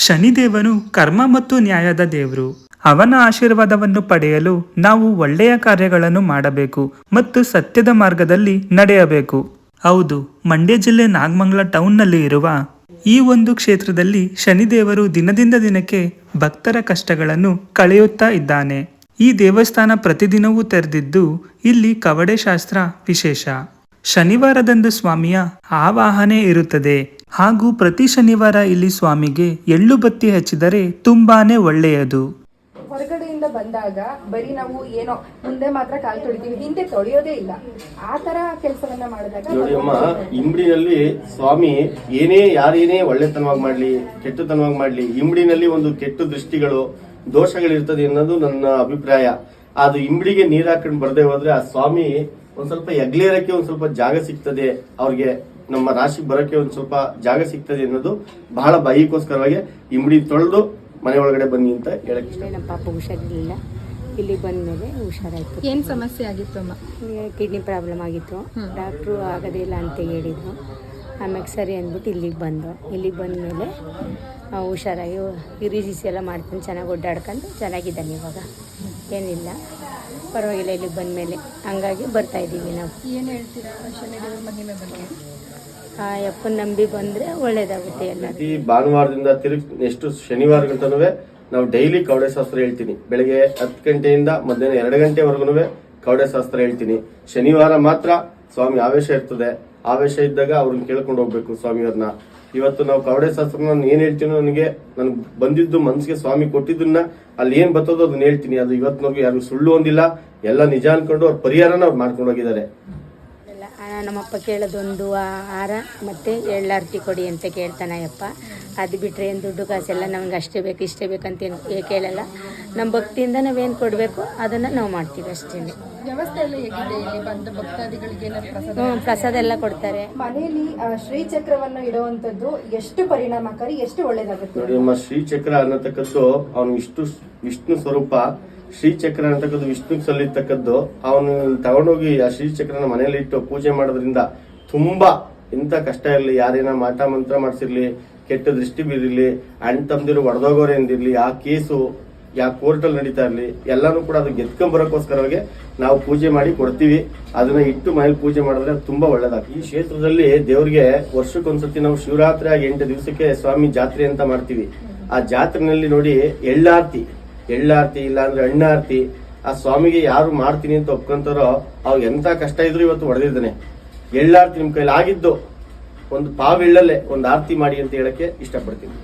ಶನಿದೇವನು ಕರ್ಮ ಮತ್ತು ನ್ಯಾಯದ ದೇವರು. ಅವನ ಆಶೀರ್ವಾದವನ್ನು ಪಡೆಯಲು ನಾವು ಒಳ್ಳೆಯ ಕಾರ್ಯಗಳನ್ನು ಮಾಡಬೇಕು ಮತ್ತು ಸತ್ಯದ ಮಾರ್ಗದಲ್ಲಿ ನಡೆಯಬೇಕು. ಹೌದು, ಮಂಡ್ಯ ಜಿಲ್ಲೆ ನಾಗಮಂಗಲ ಟೌನ್ನಲ್ಲಿ ಇರುವ ಈ ಒಂದು ಕ್ಷೇತ್ರದಲ್ಲಿ ಶನಿದೇವರು ದಿನದಿಂದ ದಿನಕ್ಕೆ ಭಕ್ತರ ಕಷ್ಟಗಳನ್ನು ಕಳೆಯುತ್ತಾ ಇದ್ದಾನೆ. ಈ ದೇವಸ್ಥಾನ ಪ್ರತಿದಿನವೂ ತೆರೆದಿದ್ದು ಇಲ್ಲಿ ಕವಡೆ ಶಾಸ್ತ್ರ ವಿಶೇಷ. ಶನಿವಾರದಂದು ಸ್ವಾಮಿಯ ಆವಾಹನೆ ಇರುತ್ತದೆ ಹಾಗೂ ಪ್ರತಿ ಶನಿವಾರ ಇಲ್ಲಿ ಸ್ವಾಮಿಗೆ ಎಳ್ಳು ಬತ್ತಿ ಹಚ್ಚಿದರೆ ತುಂಬಾನೇ ಒಳ್ಳೆಯದು. ಹೊರಗಡೆಯಿಂದ ಬಂದಾಗ ಬರೀ ನಾವು ಏನೋ ಮುಂದೆ ಮಾತ್ರ ಕಾಲು ತೊಳಿತೀವಿ, ಹಿಂದೆ ತೊಳೆಯೋದೇ ಇಲ್ಲ. ಆ ತರ ಕೆಲಸವನ್ನ ಮಾಡಿದಾಗ ನೋಡಿ ಅಮ್ಮ, ಇಂಬಡಿನಲ್ಲಿ ಸ್ವಾಮಿ ಯಾರೇನೇ ಒಳ್ಳೆತನವಾಗಿ ಮಾಡ್ಲಿ ಕೆಟ್ಟತನವಾಗಿ ಮಾಡ್ಲಿ, ಇಂಬಡಿನಲ್ಲಿ ಒಂದು ಕೆಟ್ಟ ದೃಷ್ಟಿಗಳು ದೋಷಗಳಿರ್ತದೆ ಅನ್ನೋದು ನನ್ನ ಅಭಿಪ್ರಾಯ. ಅದು ಇಂಬಡಿಗೆ ನೀರ್ ಹಾಕೊಂಡು ಬರ್ದೇ ಹೋದ್ರೆ ಆ ಸ್ವಾಮಿ ಒಂದ್ ಸ್ವಲ್ಪ ಎಗ್ಲೇರಕ್ಕೆ ಒಂದ್ ಸ್ವಲ್ಪ ಜಾಗ ಸಿಗ್ತದೆ, ಅವ್ರಿಗೆ ನಮ್ಮ ರಾಶಿ ಬರೋಕೆ ಒಂದ್ ಸ್ವಲ್ಪ ಜಾಗ ಸಿಗ್ತದೆ ಅನ್ನೋದು ಬಹಳ ಬೈಕೋಸ್ಕರವಾಗಿ ಇಂಬಡಿ ತೊಳೆದು ಮನೆ ಒಳಗಡೆ ಬನ್ನಿ ಅಂತ ಹೇಳಕ್ ಇಷ್ಟ. ನಮ್ಮ ಪಾಪ ಹುಷಾರಿರ್ಲಿಲ್ಲ, ಇಲ್ಲಿ ಬಂದ್ಮೇಲೆ ಹುಷಾರಾಯ್ತು. ಏನ್ ಸಮಸ್ಯೆ ಆಗಿತ್ತು ಅಮ್ಮ? ಕಿಡ್ನಿ ಪ್ರಾಬ್ಲಮ್ ಆಗಿತ್ತು. ಡಾಕ್ಟ್ರು ಆಗೋದೇ ಇಲ್ಲ ಅಂತ ಹೇಳಿದ್ರು. ಆಮೇಲೆ ಸರಿ ಅಂದ್ಬಿಟ್ಟು ಇಲ್ಲಿಗೆ ಬಂದಮೇಲೆ ಹುಷಾರಾಗಿ ರಿಜಿಸ್ ಎಲ್ಲ ಮಾಡ್ಕೊಂಡು ಚೆನ್ನಾಗಿ ಒಡ್ಡಾಡ್ಕೊಂಡು ಚೆನ್ನಾಗಿದ್ದಾನೆ. ಇವಾಗ ಏನಿಲ್ಲ, ಪರವಾಗಿಲ್ಲ. ಇಲ್ಲಿಗೆ ಬಂದಮೇಲೆ ಹಂಗಾಗಿ ಬರ್ತಾ ಇದ್ದೀವಿ ನಾವು. ಏನು ಹೇಳ್ತೀರಾ ಶನಿದೇವರ ಮಹಿಮೆ ಬಗ್ಗೆ? ಆ ಯಪ್ಪನ ನಂಬಿ ಬಂದರೆ ಒಳ್ಳೇದಾಗುತ್ತೆ ಎಲ್ಲ. ಈ ಭಾನುವಾರದಿಂದ ನೆಕ್ಸ್ಟ್ ಶನಿವಾರ ಗಂಟನೂ ನಾವು ಡೈಲಿ ಕವಡೆ ಶಾಸ್ತ್ರ ಹೇಳ್ತೀನಿ. ಬೆಳಗ್ಗೆ 10 ಗಂಟೆಯಿಂದ ಮಧ್ಯಾಹ್ನ 2 ಗಂಟೆವರೆಗೂ ಕವಡೆ ಶಾಸ್ತ್ರ ಹೇಳ್ತೀನಿ. ಶನಿವಾರ ಮಾತ್ರ ಸ್ವಾಮಿ ಆವೇಶ ಇರ್ತದೆ. ಆವೇಶ ಇದ್ದಾಗ ಅವ್ರನ್ನ ಕೇಳ್ಕೊಂಡು ಹೋಗ್ಬೇಕು ಸ್ವಾಮಿಯವ್ರನ್ನ. ಇವತ್ತು ನಾವು ಕವಡೆ ಶಾಸ್ತ್ರ ನಾನು ಏನ್ ಹೇಳ್ತೀನೋ, ನನ್ಗೆ ಬಂದಿದ್ದು ಮನ್ಸಿಗೆ ಸ್ವಾಮಿ ಕೊಟ್ಟಿದ್ದನ್ನ ಅಲ್ಲಿ ಏನ್ ಬರ್ತದೋ ಅದನ್ನ ಹೇಳ್ತೀನಿ. ಅದು ಇವತ್ತಿನವ್ರಿಗೆ ಯಾರು ಸುಳ್ಳು ಒಂದಿಲ್ಲ, ಎಲ್ಲ ನಿಜ ಅನ್ಕೊಂಡು ಅವ್ರ ಪರಿಹಾರನ ಅವ್ರು ಮಾಡ್ಕೊಂಡು ಹೋಗಿದ್ದಾರೆ. ನಮ್ಮಪ್ಪ ಕೇಳೋದೊಂದು ಹಾರ ಮತ್ತು ಎಳ್ಳಾರ್ತಿ ಕೊಡಿ ಅಂತ ಕೇಳ್ತಾನಯ್ಯಪ್ಪ. ಅದು ಬಿಟ್ಟರೆ ಏನು ದುಡ್ಡು ಕಾಸೆಲ್ಲ ನಮ್ಗೆ ಅಷ್ಟೇ ಬೇಕು ಇಷ್ಟೇ ಬೇಕಂತೇನು ಕೇಳಲ್ಲ. ನಮ್ಮ ಭಕ್ತಿಯಿಂದ ನಾವೇನು ಕೊಡಬೇಕು ಅದನ್ನು ನಾವು ಮಾಡ್ತೀವಿ ಅಷ್ಟೇ. ವ್ಯವಸ್ಥೆ ಎಲ್ಲ ಹೇಗಿದೆ ಇಲ್ಲಿ ಬಂದ ಭಕ್ತಾದಿಗಳಿಗೆ? ಪ್ರಸಾದ ಎಲ್ಲ ಕೊಡ್ತಾರೆ. ಮನೆಯಲ್ಲಿ ಶ್ರೀಚಕ್ರವನ್ನು ಇಡುವಂತದ್ದು ಎಷ್ಟು ಪರಿಣಾಮಕಾರಿ, ಎಷ್ಟು ಒಳ್ಳೇದಾಗುತ್ತೆ ನೋಡಿ ನಮ್ಮ ಶ್ರೀಚಕ್ರ ಅನ್ನತಕ್ಕದ್ದು ಅವನು ವಿಷ್ಣು ಸ್ವರೂಪ. ಶ್ರೀಚಕ್ರ ಅಂತಕ್ಕದ್ದು ವಿಷ್ಣುಗೆ ಸಲ್ಲಿರ್ತಕ್ಕದ್ದು. ಅವನು ತಗೊಂಡೋಗಿ ಆ ಶ್ರೀಚಕ್ರನ ಮನೆಯಲ್ಲಿ ಇಟ್ಟು ಪೂಜೆ ಮಾಡೋದ್ರಿಂದ ತುಂಬಾ ಎಂತ ಕಷ್ಟ ಇರಲಿ, ಯಾರೇನ ಮಾಟ ಮಂತ್ರ ಮಾಡ್ಸಿರ್ಲಿ, ಕೆಟ್ಟ ದೃಷ್ಟಿ ಬೀರಿರ್ಲಿ, ಅಣ್ಣ ತಮ್ಮದಿರು ಒಡೆದೋಗೋರೆ ಎಂದಿರ್ಲಿ, ಆ ಕೇಸು ಕೋರ್ಟಲ್ಲಿ ನಡೀತಾ ಇರ್ಲಿ, ಎಲ್ಲಾನು ಕೂಡ ಅದು ಗೆದ್ಕೊಂಡ್ ಬರೋಕ್ಕೋಸ್ಕರವಾಗಿ ನಾವು ಪೂಜೆ ಮಾಡಿ ಕೊಡ್ತೀವಿ. ಅದನ್ನ ಇಟ್ಟು ಮನೇಲಿ ಪೂಜೆ ಮಾಡಿದ್ರೆ ತುಂಬಾ ಒಳ್ಳೇದಾಗ್ತದೆ. ಈ ಕ್ಷೇತ್ರದಲ್ಲಿ ದೇವ್ರಿಗೆ ವರ್ಷಕ್ಕೊಂದ್ಸತಿ ನಾವು ಶಿವರಾತ್ರಿ ಆಗಿ 8 ದಿವಸಕ್ಕೆ ಸ್ವಾಮಿ ಜಾತ್ರೆ ಅಂತ ಮಾಡ್ತೀವಿ. ಆ ಜಾತ್ರೆನಲ್ಲಿ ನೋಡಿ ಎಳ್ಳಾರ್ತಿ ಇಲ್ಲ ಅಂದ್ರೆ ಅಣ್ಣಾರ್ತಿ ಆ ಸ್ವಾಮಿಗೆ ಯಾರು ಮಾಡ್ತೀನಿ ಅಂತ ಒಪ್ಕೊಂತಾರೋ ಅವ್ರು ಎಂತ ಕಷ್ಟ ಇದ್ರು ಇವತ್ತು ಹೊಡೆದಿದ್ದಾನೆ. ಎಳ್ಳಾರ್ತಿ ನಿಮ್ ಕೈಲಿ ಆಗಿದ್ದು ಒಂದು ಪಾವ್ ಎಳ್ಳಲ್ಲೇ ಒಂದು ಆರ್ತಿ ಮಾಡಿ ಅಂತ ಹೇಳಕ್ಕೆ ಇಷ್ಟಪಡ್ತೀನಿ.